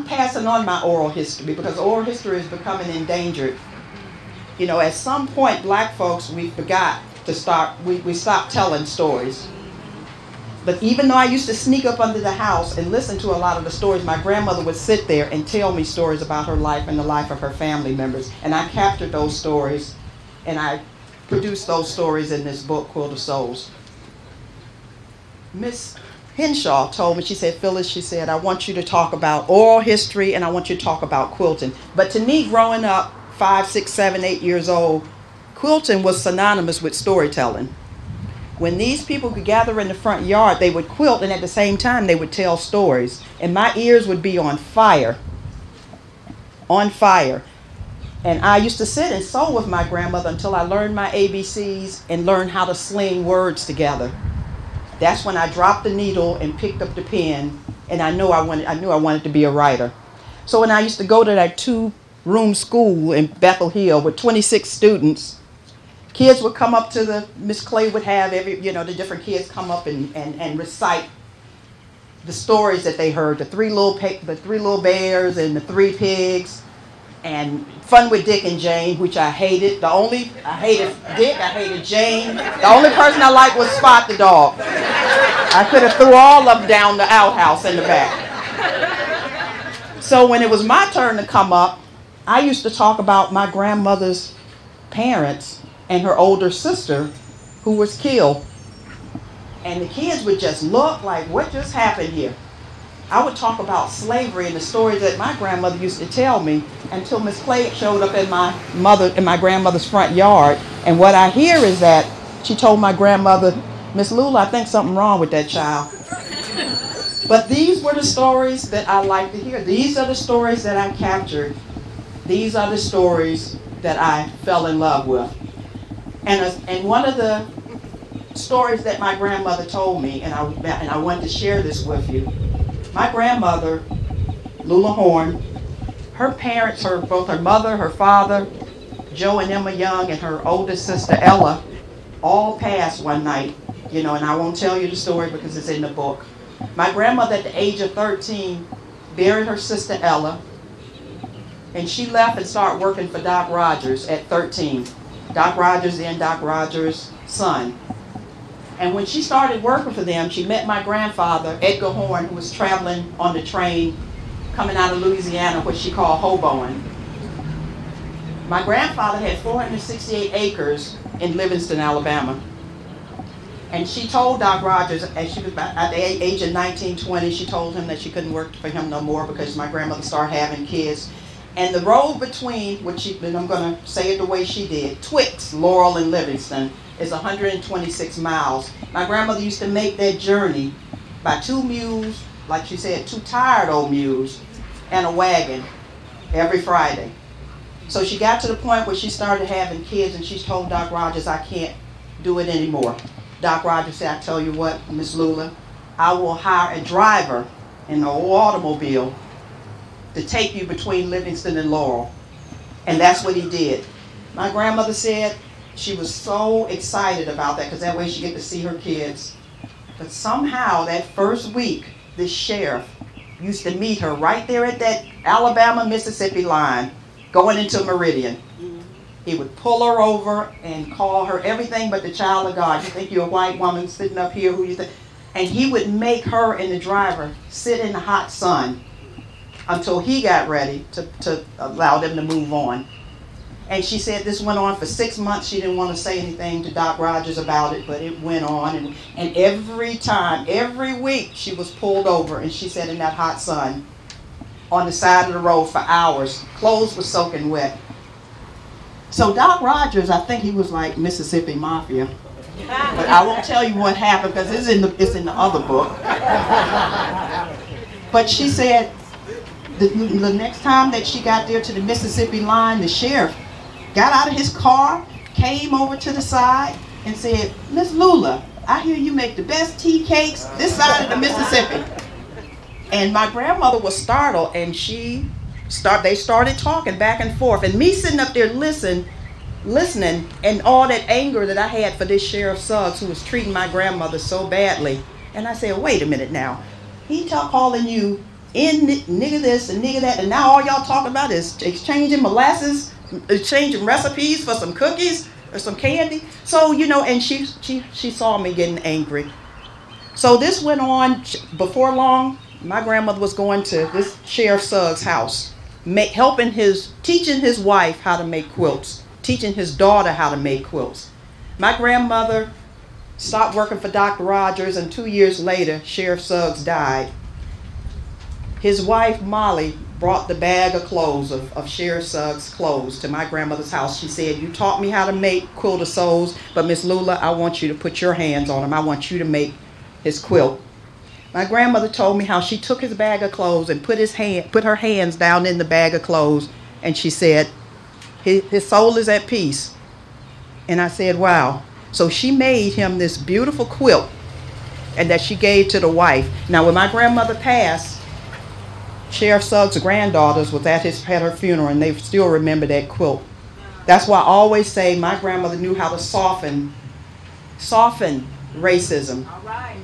passing on my oral history, because oral history is becoming endangered. You know, at some point, black folks, we forgot to we stopped telling stories. But even though I used to sneak up under the house and listen to a lot of the stories, my grandmother would sit there and tell me stories about her life and the life of her family members. And I captured those stories, and I produced those stories in this book, Quilt of Souls. Miss Henshaw told me, she said, "Phyllis," she said, "I want you to talk about oral history, and I want you to talk about quilting." But to me, growing up 5, 6, 7, 8 years old, quilting was synonymous with storytelling. When these people could gather in the front yard, they would quilt, and at the same time, they would tell stories. And my ears would be on fire. On fire. And I used to sit and sew with my grandmother until I learned my ABCs and learned how to sling words together. That's when I dropped the needle and picked up the pen, and I knew I wanted to be a writer. So when I used to go to that 2-room school in Bethel Hill with 26 students, kids would come up to Miss Clay would have the different kids come up and recite the stories that they heard, the three little bears and the 3 pigs. and Fun with Dick and Jane, which I hated. I hated Dick, I hated Jane. The only person I liked was Spot the dog. I could have threw all of them down the outhouse in the back. So when it was my turn to come up, I used to talk about my grandmother's parents and her older sister who was killed. And the kids would just look like, what just happened here? I would talk about slavery and the stories that my grandmother used to tell me until Miss Clay showed up in my grandmother's front yard. And what I hear is that she told my grandmother, Miss Lula, I think something wrong with that child. But these were the stories that I like to hear. These are the stories that I captured. These are the stories that I fell in love with. And one of the stories that my grandmother told me, and I wanted to share this with you. My grandmother, Lula Horn, her parents, both her mother, her father, Joe and Emma Young, and her oldest sister Ella, all passed one night, and I won't tell you the story because it's in the book. My grandmother, at the age of 13, buried her sister Ella, and she left and started working for Doc Rogers at 13. Doc Rogers, then Doc Rogers' son. And when she started working for them, she met my grandfather, Edgar Horn, who was traveling on the train coming out of Louisiana, what she called hoboing. My grandfather had 468 acres in Livingston, Alabama. And she told Doc Rogers, as she was at the age of 19, 20, she told him that she couldn't work for him no more because my grandmother started having kids. And the road between, and I'm going to say it the way she did, Twix, Laurel, and Livingston, is 126 miles. My grandmother used to make that journey by 2 mules, like she said, 2 tired old mules, and a wagon every Friday. So she got to the point where she started having kids, and she told Doc Rogers, I can't do it anymore. Doc Rogers said, I tell you what, Miss Lula, I will hire a driver in an old automobile to take you between Livingston and Laurel. And that's what he did. My grandmother said she was so excited about that because that way she get to see her kids. But somehow that first week, this sheriff used to meet her right there at that Alabama-Mississippi line going into Meridian. He would pull her over and call her everything but the child of God. You think you're a white woman sitting up here, who you think? And he would make her and the driver sit in the hot sun until he got ready to allow them to move on. And she said this went on for 6 months. She didn't want to say anything to Doc Rogers about it, but it went on. And every time, every week, she was pulled over, and she sat in that hot sun on the side of the road for hours. Clothes were soaking wet. So Doc Rogers, I think he was like Mississippi Mafia. But I won't tell you what happened because it's in the other book. But she said the next time that she got there to the Mississippi line, the sheriff got out of his car, came over to the side, and said, Miss Lula, I hear you make the best tea cakes this side of the Mississippi. And my grandmother was startled, and they started talking back and forth. And me sitting up there listening, and all that anger that I had for this Sheriff Suggs, who was treating my grandmother so badly. And I said, wait a minute now. He calling you in nigga this and nigga that, and now all y'all talking about is exchanging molasses, exchanging recipes for some cookies or some candy. So, and she saw me getting angry. So this went on. Before long, my grandmother was going to this Sheriff Suggs' house, teaching his wife how to make quilts, teaching his daughter how to make quilts. My grandmother stopped working for Dr. Rogers, and 2 years later, Sheriff Suggs died. His wife, Molly, brought the bag of clothes, of Sheriff Suggs' clothes, to my grandmother's house. She said, you taught me how to make quilt of soles, but Miss Lula, I want you to put your hands on him. I want you to make his quilt. My grandmother told me how she took his bag of clothes and put her hands down in the bag of clothes, and she said, his soul is at peace. And I said, wow. So she made him this beautiful quilt, and that she gave to the wife. Now, when my grandmother passed, Sheriff Suggs' granddaughters was at her funeral, and they still remember that quilt. That's why I always say my grandmother knew how to soften racism. All right.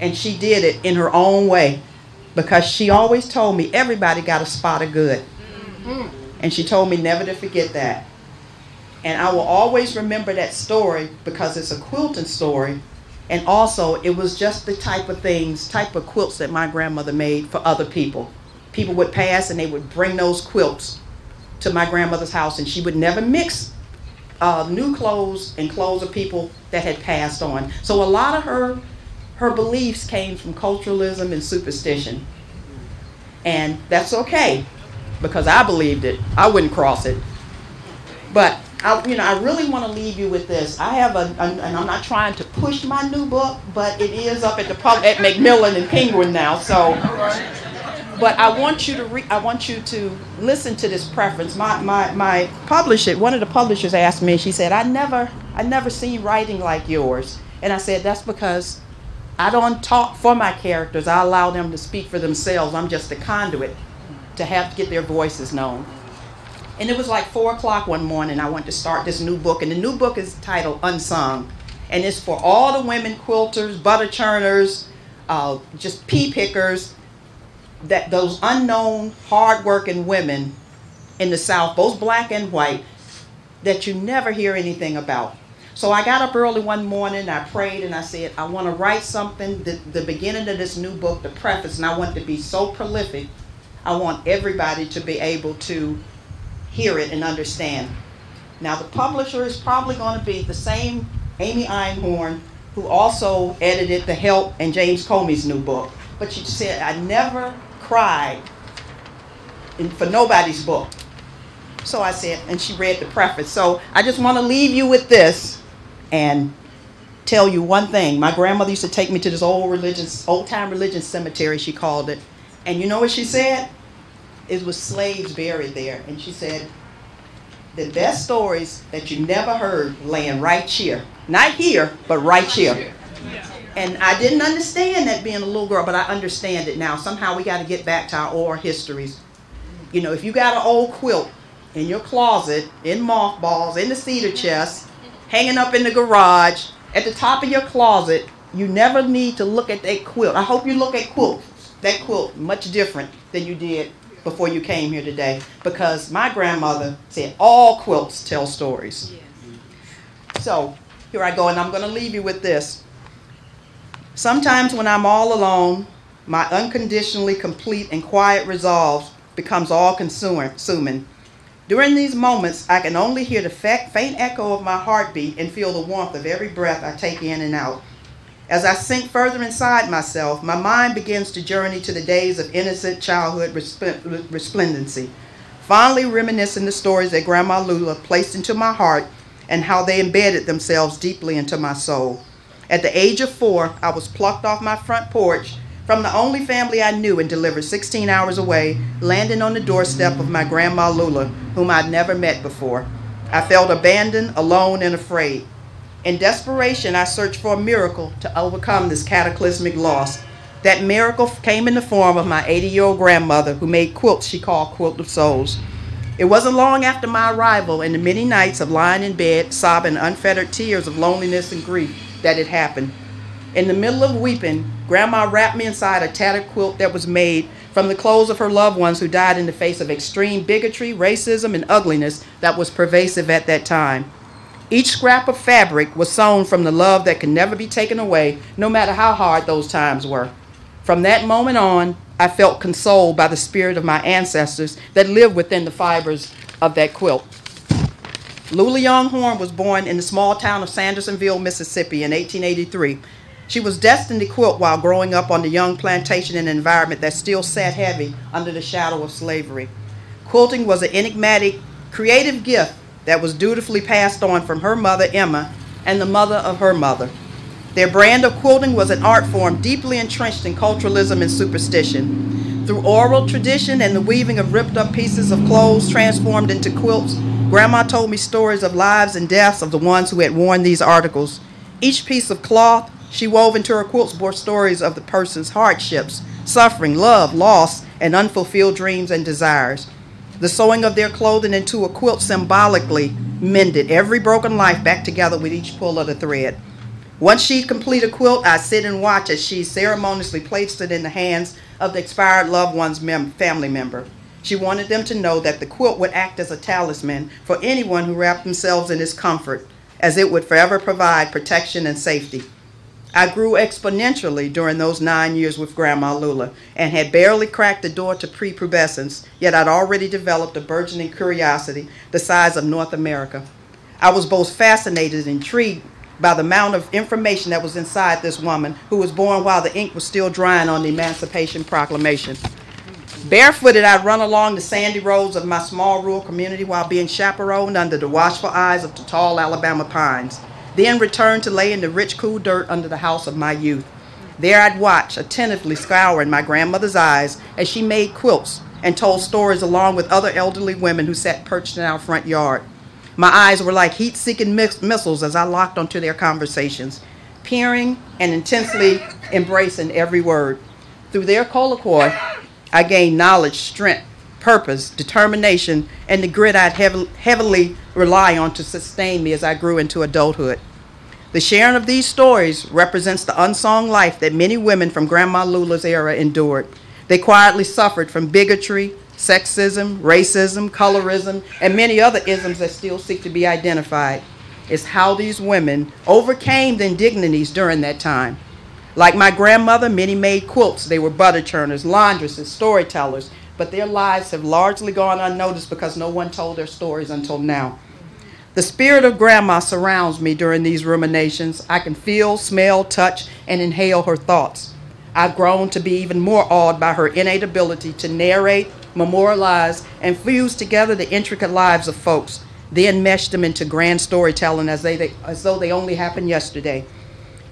And she did it in her own way, because she always told me everybody got a spot of good. Mm-hmm. And she told me never to forget that. And I will always remember that story because it's a quilting story. And also, it was just the type of quilts that my grandmother made for other people. People would pass and they would bring those quilts to my grandmother's house, and she would never mix new clothes and clothes of people that had passed on. So a lot of her beliefs came from culturalism and superstition. And that's okay, because I believed it. I wouldn't cross it. But I really want to leave you with this. I have and I'm not trying to push my new book, but it is up at at Macmillan and Penguin now. So, but I want you to listen to this preference. My publisher, one of the publishers asked me. She said, I never seen writing like yours. And I said, that's because I don't talk for my characters. I allow them to speak for themselves. I'm just a conduit to get their voices known. And it was like 4 o'clock one morning. I wanted to start this new book. And the new book is titled Unsung. And it's for all the women quilters, butter churners, just pea pickers, those unknown, hard-working women in the South, both black and white, that you never hear anything about. So I got up early one morning, I prayed, and I said, I want to write something, the beginning of this new book, the preface, and I want it to be so prolific, I want everybody to be able to hear it and understand. Now, the publisher is probably going to be the same Amy Einhorn, who also edited The Help and James Comey's new book. But she said, I never cried for nobody's book. So I said, and she read the preface. So I just want to leave you with this and tell you one thing. My grandmother used to take me to this old-time religious cemetery, she called it. And you know what she said? It was slaves buried there. And she said, the best stories that you never heard laying right here. Not here, but right here. And I didn't understand that being a little girl, but I understand it now. Somehow we got to get back to our oral histories. You know, if you got an old quilt in your closet, in mothballs, in the cedar chest, hanging up in the garage, at the top of your closet, you never need to look at that quilt. I hope you look at that quilt much different than you did before you came here today, because my grandmother said all quilts tell stories. So here I go, and I'm going to leave you with this. Sometimes when I'm all alone, my unconditionally complete and quiet resolve becomes all-consuming. During these moments, I can only hear the faint echo of my heartbeat and feel the warmth of every breath I take in and out. As I sink further inside myself, my mind begins to journey to the days of innocent childhood resplendency, fondly reminiscing the stories that Grandma Lula placed into my heart and how they embedded themselves deeply into my soul. At the age of 4, I was plucked off my front porch from the only family I knew and delivered 16 hours away, landing on the doorstep of my Grandma Lula, whom I'd never met before. I felt abandoned, alone, and afraid. In desperation, I searched for a miracle to overcome this cataclysmic loss. That miracle came in the form of my 80-year-old grandmother, who made quilts she called Quilt of Souls. It wasn't long after my arrival and the many nights of lying in bed, sobbing unfettered tears of loneliness and grief, that it happened. In the middle of weeping, Grandma wrapped me inside a tattered quilt that was made from the clothes of her loved ones who died in the face of extreme bigotry, racism, and ugliness that was pervasive at that time. Each scrap of fabric was sewn from the love that could never be taken away, no matter how hard those times were. From that moment on, I felt consoled by the spirit of my ancestors that lived within the fibers of that quilt. Lula Young Horn was born in the small town of Sandersonville, Mississippi in 1883. She was destined to quilt while growing up on the young plantation in an environment that still sat heavy under the shadow of slavery. Quilting was an enigmatic, creative gift that was dutifully passed on from her mother, Emma, and the mother of her mother. Their brand of quilting was an art form deeply entrenched in culturalism and superstition. Through oral tradition and the weaving of ripped up pieces of clothes transformed into quilts, Grandma told me stories of lives and deaths of the ones who had worn these articles. Each piece of cloth she wove into her quilts bore stories of the person's hardships, suffering, love, loss, and unfulfilled dreams and desires. The sewing of their clothing into a quilt symbolically mended every broken life back together with each pull of the thread. Once she'd complete a quilt, I'd sit and watch as she ceremoniously placed it in the hands of the expired loved one's family member. She wanted them to know that the quilt would act as a talisman for anyone who wrapped themselves in its comfort, as it would forever provide protection and safety. I grew exponentially during those 9 years with Grandma Lula and had barely cracked the door to prepubescence, yet I'd already developed a burgeoning curiosity the size of North America. I was both fascinated and intrigued by the amount of information that was inside this woman who was born while the ink was still drying on the Emancipation Proclamation. Barefooted, I'd run along the sandy roads of my small rural community while being chaperoned under the watchful eyes of the tall Alabama pines, then return to lay in the rich, cool dirt under the house of my youth. There I'd watch, attentively scouring my grandmother's eyes as she made quilts and told stories along with other elderly women who sat perched in our front yard. My eyes were like heat-seeking missiles as I locked onto their conversations, peering and intensely embracing every word. Through their colloquy, I gained knowledge, strength, purpose, determination, and the grit I'd heavily rely on to sustain me as I grew into adulthood. The sharing of these stories represents the unsung life that many women from Grandma Lula's era endured. They quietly suffered from bigotry, sexism, racism, colorism, and many other isms that still seek to be identified. It's how these women overcame the indignities during that time. Like my grandmother, many made quilts. They were butter churners, laundresses, storytellers, but their lives have largely gone unnoticed because no one told their stories until now. The spirit of Grandma surrounds me during these ruminations. I can feel, smell, touch, and inhale her thoughts. I've grown to be even more awed by her innate ability to narrate, memorialize, and fuse together the intricate lives of folks, then mesh them into grand storytelling as though they only happened yesterday.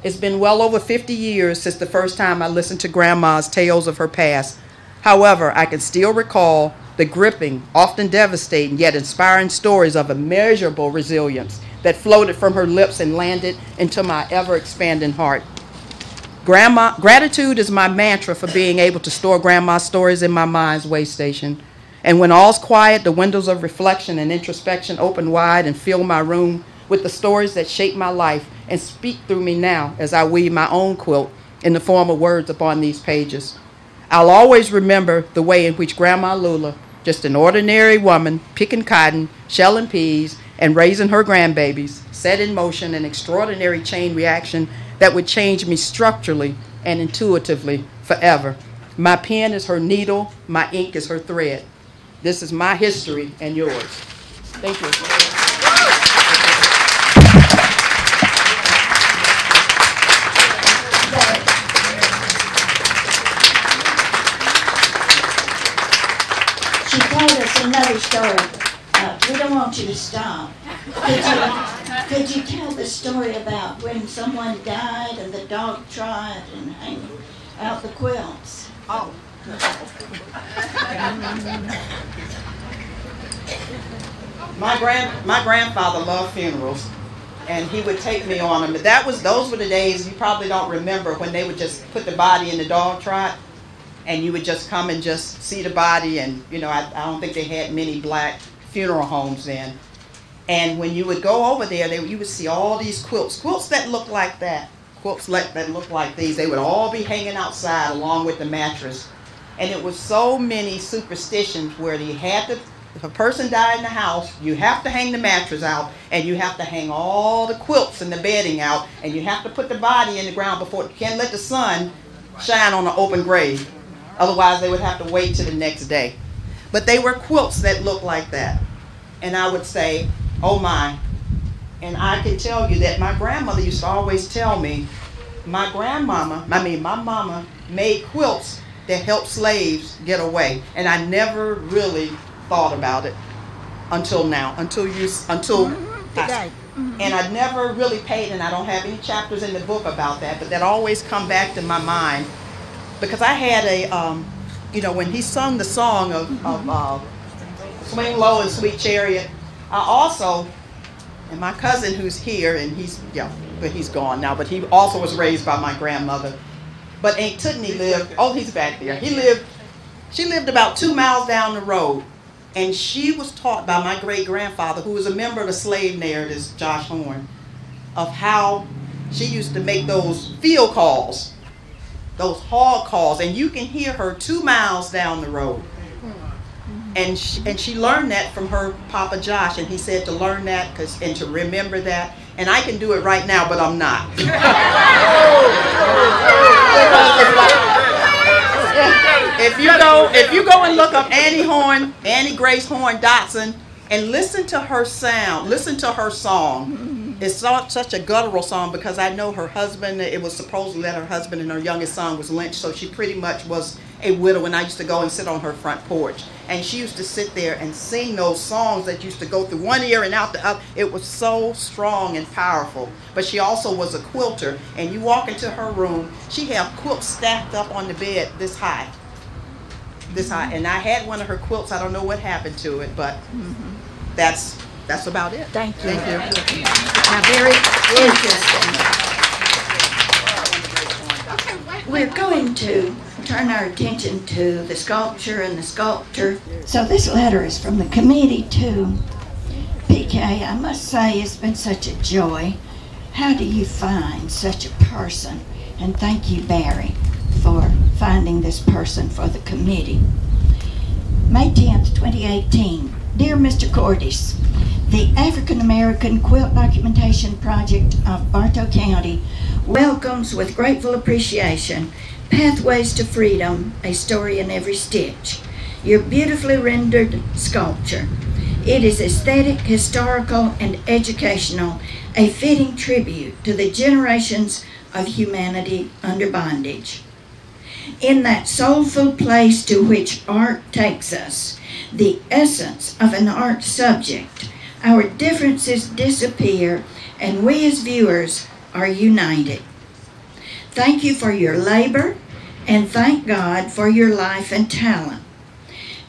It's been well over 50 years since the first time I listened to Grandma's tales of her past. However, I can still recall the gripping, often devastating, yet inspiring stories of immeasurable resilience that floated from her lips and landed into my ever-expanding heart. Gratitude is my mantra for being able to store Grandma's stories in my mind's way station. And when all's quiet, the windows of reflection and introspection open wide and fill my room with the stories that shape my life and speak through me now as I weave my own quilt in the form of words upon these pages. I'll always remember the way in which Grandma Lula, just an ordinary woman picking cotton, shelling peas, and raising her grandbabies, set in motion an extraordinary chain reaction that would change me structurally and intuitively forever. My pen is her needle, my ink is her thread. This is my history and yours. Thank you. She told us another story. We don't want you to stop. Could you tell the story about when someone died and the dog tried and hanging out the quilts? Oh. My grandfather loved funerals, and he would take me on them. Those were the days you probably don't remember when they would just put the body in the dog trot, and you would just come and just see the body. And I don't think they had many black funeral homes then. And when you would go over there, you would see all these quilts that look like that, that look like these. They would all be hanging outside along with the mattress. And it was so many superstitions where you had to, if a person died in the house, you have to hang the mattress out, and you have to hang all the quilts and the bedding out, and you have to put the body in the ground before, you can't let the sun shine on an open grave. Otherwise, they would have to wait till the next day. But they were quilts that looked like that. And I would say, oh my. And I can tell you that my grandmother used to always tell me, my mama made quilts that helped slaves get away. And I never really thought about it until now, and I never really paid, and I don't have any chapters in the book about that, but that always come back to my mind, because I had when he sung the song of Swing Low and Sweet Chariot, I also, and my cousin who's here, and he's gone now, but he also was raised by my grandmother. But Aunt Tootney lived, he's back there. She lived about 2 miles down the road. And she was taught by my great-grandfather, who was a member of the slave narratives, Josh Horn, of how she used to make those field calls, those hog calls. And you can hear her 2 miles down the road. And she learned that from her Papa Josh, and he said to learn that and to remember that. And I can do it right now, but I'm not. If you go and look up Annie Grace Horn Dotson, and listen to her sound, listen to her song. It's such a guttural song because I know her husband, it was supposedly that her husband and her youngest son was lynched, so she pretty much was a widow, and I used to go and sit on her front porch. And she used to sit there and sing those songs that used to go through one ear and out the other. It was so strong and powerful. But she also was a quilter, and you walk into her room, she had quilts stacked up on the bed this high. This high. And I had one of her quilts. I don't know what happened to it, but that's about it. Thank you. Thank you. Now, very interesting. We're going to turn our attention to the sculpture and the sculptor. So this letter is from the committee to PK. I must say it's been such a joy. How do you find such a person? And thank you, Barry, for finding this person for the committee. May 10th, 2018. Dear Mr. Cordis, the African American Quilt Documentation Project of Bartow County welcomes with grateful appreciation Pathways to Freedom, A Story in Every Stitch, your beautifully rendered sculpture. It is aesthetic, historical, and educational, a fitting tribute to the generations of humanity under bondage. In that soulful place to which art takes us, the essence of an art subject, our differences disappear and we as viewers are united. Thank you for your labor and thank God for your life and talent.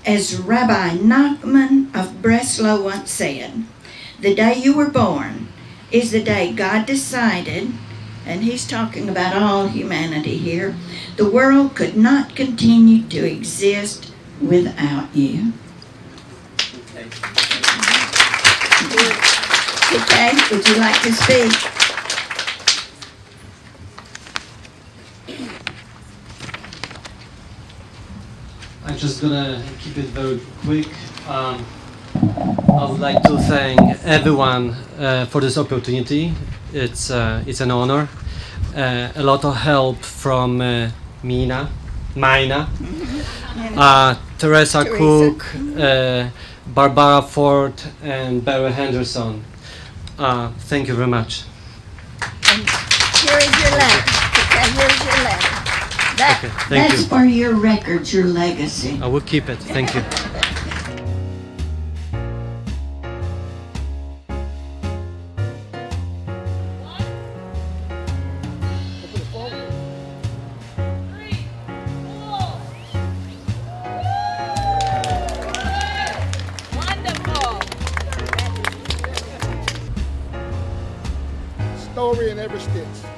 As Rabbi Nachman of Breslau once said, the day you were born is the day God decided, and he's talking about all humanity here, the world could not continue to exist without you. Okay, would you like to speak? I'm just gonna keep it very quick. I would like to thank everyone for this opportunity. It's an honor. A lot of help from Mina, Teresa Cook, Barbara Ford, and Barry Henderson. Thank you very much. And here is your letter. Okay, here's your letter. Thank you. For your records, your legacy. I will keep it. Thank you. Story in every stitch.